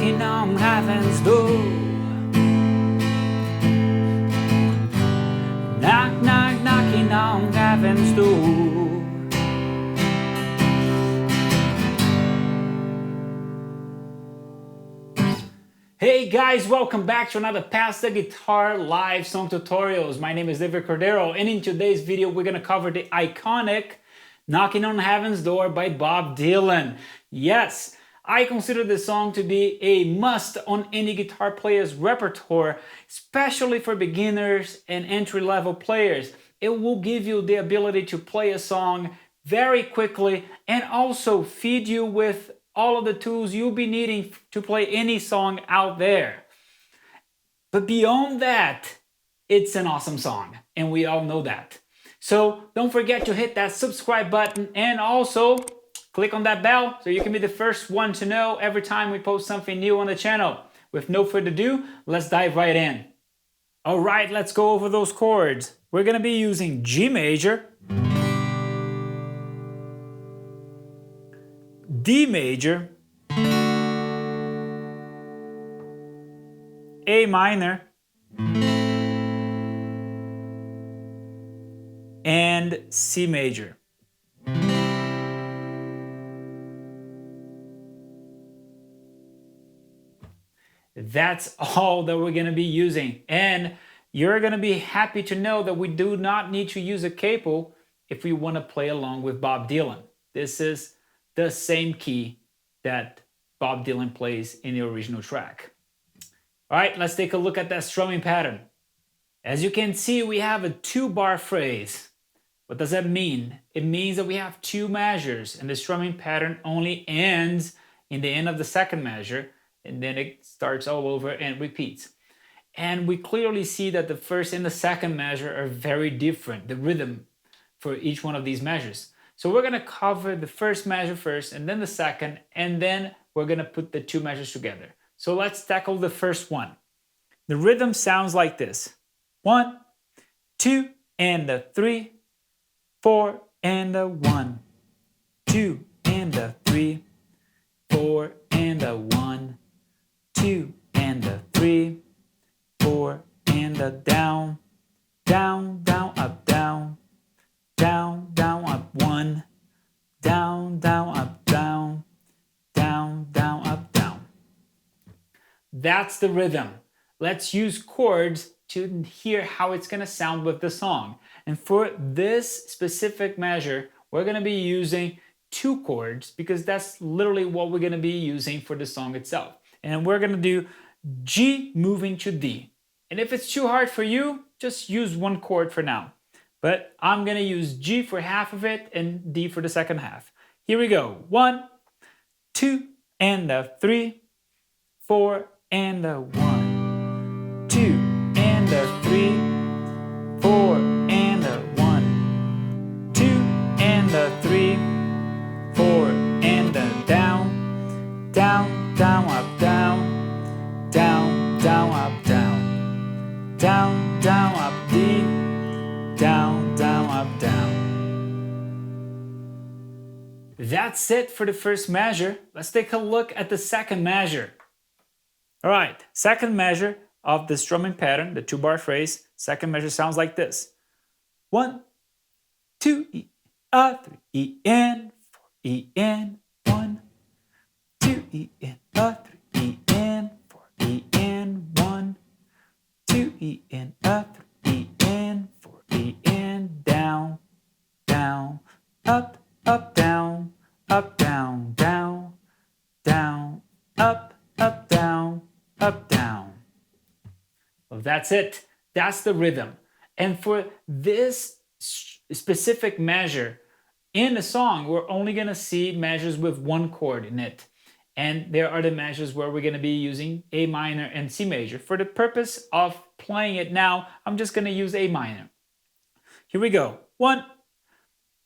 knocking on heaven's door. Knock, knock, knocking on heaven's door. Hey guys, welcome back to another Pass the Guitar live song tutorials. My name is David Cordero, and in today's video we're going to cover the iconic Knocking on Heaven's Door by Bob Dylan. Yes, I consider this song to be a must on any guitar player's repertoire, especially for beginners and entry-level players. It will give you the ability to play a song very quickly and also feed you with all of the tools you'll be needing to play any song out there. But beyond that, it's an awesome song, and we all know that. So don't forget to hit that subscribe button and also click on that bell so you can be the first one to know every time we post something new on the channel. With no further ado, let's dive right in. All right, let's go over those chords. We're gonna be using G major, D major, A minor, and C major. That's all that we're going to be using. And you're going to be happy to know that we do not need to use a capo if we want to play along with Bob Dylan. This is the same key that Bob Dylan plays in the original track. All right, let's take a look at that strumming pattern. As you can see, we have a 2-bar phrase. What does that mean? It means that we have 2 measures, and the strumming pattern only ends in the end of the second measure, and then it starts all over and repeats. And we clearly see that the first and the second measure are very different, the rhythm for each one of these measures. So we're going to cover the first measure first, and then the second, and then we're going to put the 2 measures together. So let's tackle the first one. The rhythm sounds like this. 1, 2, and a 3, 4, and a 1, 2, and a 3, 4, and a 1, 2, and a 3, 4, and a down, down, down, up, down, down, down, up, 1, down, down, up, down, down, down, up, down. That's the rhythm. Let's use chords to hear how it's going to sound with the song. And for this specific measure, we're going to be using 2 chords because that's literally what we're going to be using for the song itself. And we're going to do G moving to D. And if it's too hard for you, just use 1 chord for now. But I'm going to use G for half of it and D for the second half. Here we go. 1, 2, and a 3, 4, and a 1, 2, and a 3, 4, and a 1, 2, and a 3, 4, and a down, down, down, up, down, down, down, up, down, down, down, up, D, down, down, up, down. That's it for the first measure. Let's take a look at the second measure. All right, second measure of the strumming pattern, the 2-bar phrase. Second measure sounds like this. 1, 2, E, A, 3, E, N, 4, E, N, 1, 2, E, N, A, 3, E, N, 4, E, N, 1, 2, E, N, A, 3, E, N, 4, E, N, down, down, up, up, down, up, down, down, down, up, up, down, up, down. Well, that's it. That's the rhythm. And for this specific measure in the song, we're only going to see measures with 1 chord in it. And there are the measures where we're going to be using A minor and C major. For the purpose of playing it now, I'm just going to use A minor. Here we go. 1,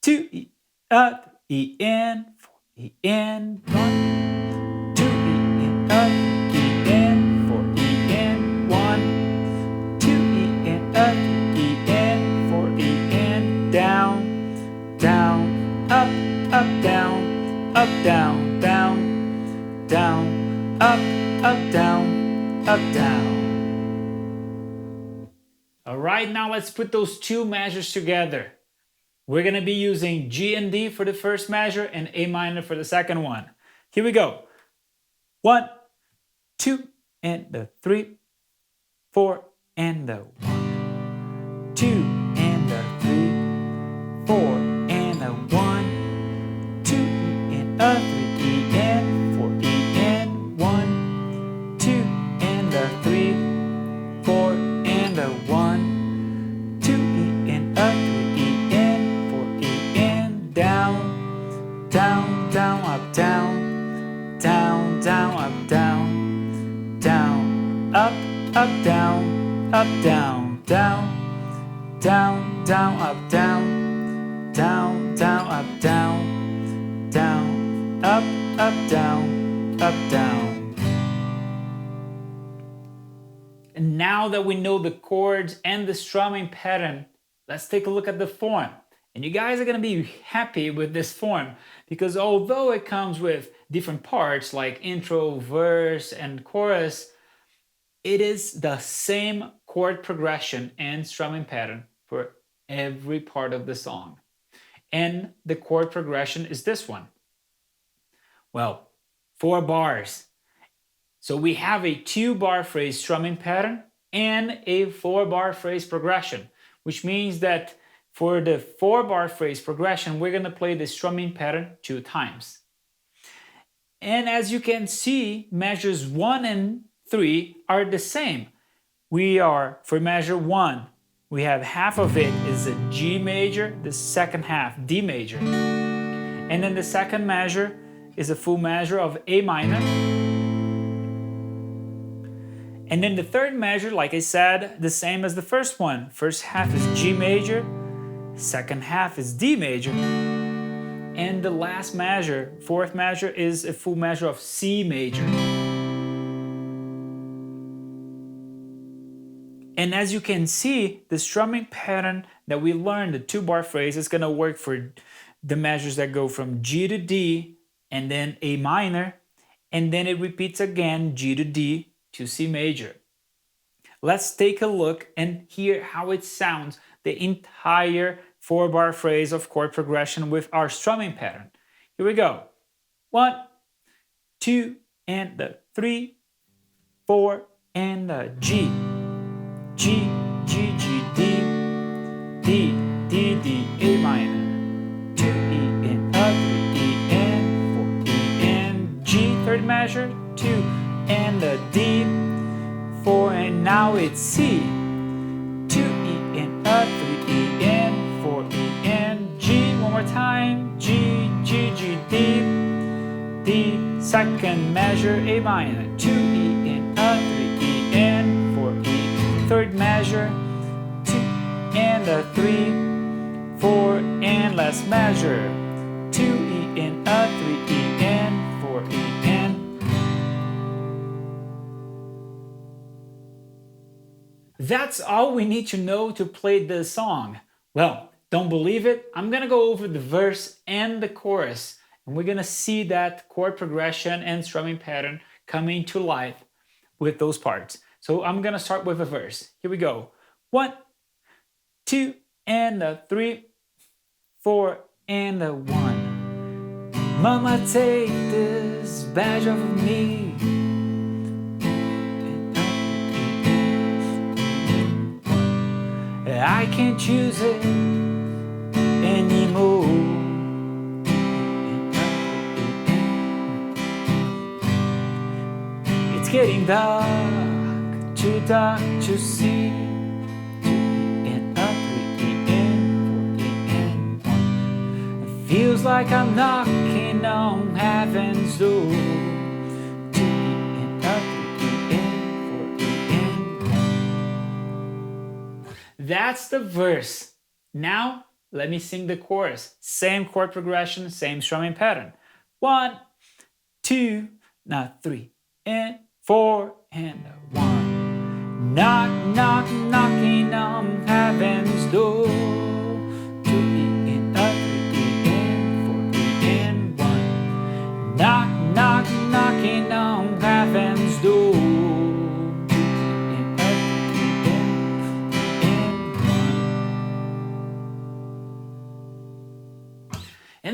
2, E, A, 3, E, N, 4, E, N, 1, 2, E, N, A, 3, E, N, 4, E, N, 1, 2, E, N, A, 3, E, N, 4, E, N, down, down, up, up, down, down, down, down, up, up, down, up, down. All right, now let's put those two measures together. We're gonna be using G and D for the first measure and A minor for the second one. Here we go. 1, 2, and the 3, 4, and the 1, 2, and the 3, 4, and the 1, 2, and a 3, E, and 4, E, and 1, 2, and the 3, 4, and the 1, 2, E, and a 3, E, and 4, E, and down, down, down, up, down, down, down, up, down, down, up, down, up, down, down, down, down, up, down, down, down, up, down, down, up, down, up, down. And now that we know the chords and the strumming pattern, let's take a look at the form. And you guys are going to be happy with this form because although it comes with different parts like intro, verse, and chorus, it is the same chord progression and strumming pattern for every part of the song. And the chord progression is this one. Well, 4 bars. So we have a 2-bar phrase strumming pattern and a 4-bar phrase progression, which means that for the 4-bar phrase progression, we're going to play the strumming pattern 2 times. And as you can see, measures 1 and 3 are the same. For measure 1, we have half of it is a G major, the second half D major. And then the second measure is a full measure of A minor. And then the third measure, like I said, the same as the first one. First half is G major, second half is D major. And the last measure, fourth measure, is a full measure of C major. And as you can see, the strumming pattern that we learned, the 2-bar phrase, is going to work for the measures that go from G to D and then A minor, and then it repeats again G to D to C major. Let's take a look and hear how it sounds, the entire 4-bar phrase of chord progression with our strumming pattern. Here we go. 1, 2, and the 3, 4, and the G. G, G, G, D, D, D, D, A minor, 2, E, and a 3, E, and 4, E, and G, third measure, 2, and the D, 4, and now it's C, 2, E, and a 3, E, and 4, E, and G, one more time, G, G, G, D, D, second measure, A minor, 2, E, and a 3, E, and 4, E, third measure, 2, and a 3, 4, and last measure, 2, E, and a 3, E, and 4, E, and. That's all we need to know to play this song. Well, don't believe it? I'm gonna go over the verse and the chorus, and we're gonna see that chord progression and strumming pattern coming to life with those parts. So I'm gonna start with a verse. Here we go. 1, 2, and a 3, 4, and a 1. Mama, take this badge off of me. I can't choose it anymore. It's getting dark, too dark to see. 2, and a 3, and 4, and 1. It feels like I'm knocking on heaven's door. 2, and a 3, and 4, and 1. That's the verse. Now let me sing the chorus. Same chord progression, same strumming pattern. 1, 2, now 3, and 4, and 1. Knock, knock, knocking on heaven's door. 2, and a 3, and 4, and 1. Knock, knock, knocking on heaven's door.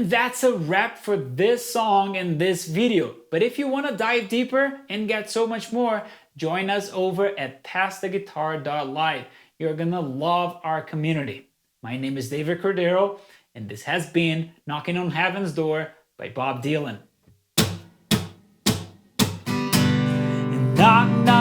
And that's a wrap for this song and this video. But if you want to dive deeper and get so much more, join us over at passtheguitar.live. You're gonna love our community. My name is David Cordero, and this has been Knocking on Heaven's Door by Bob Dylan. Knock, knock.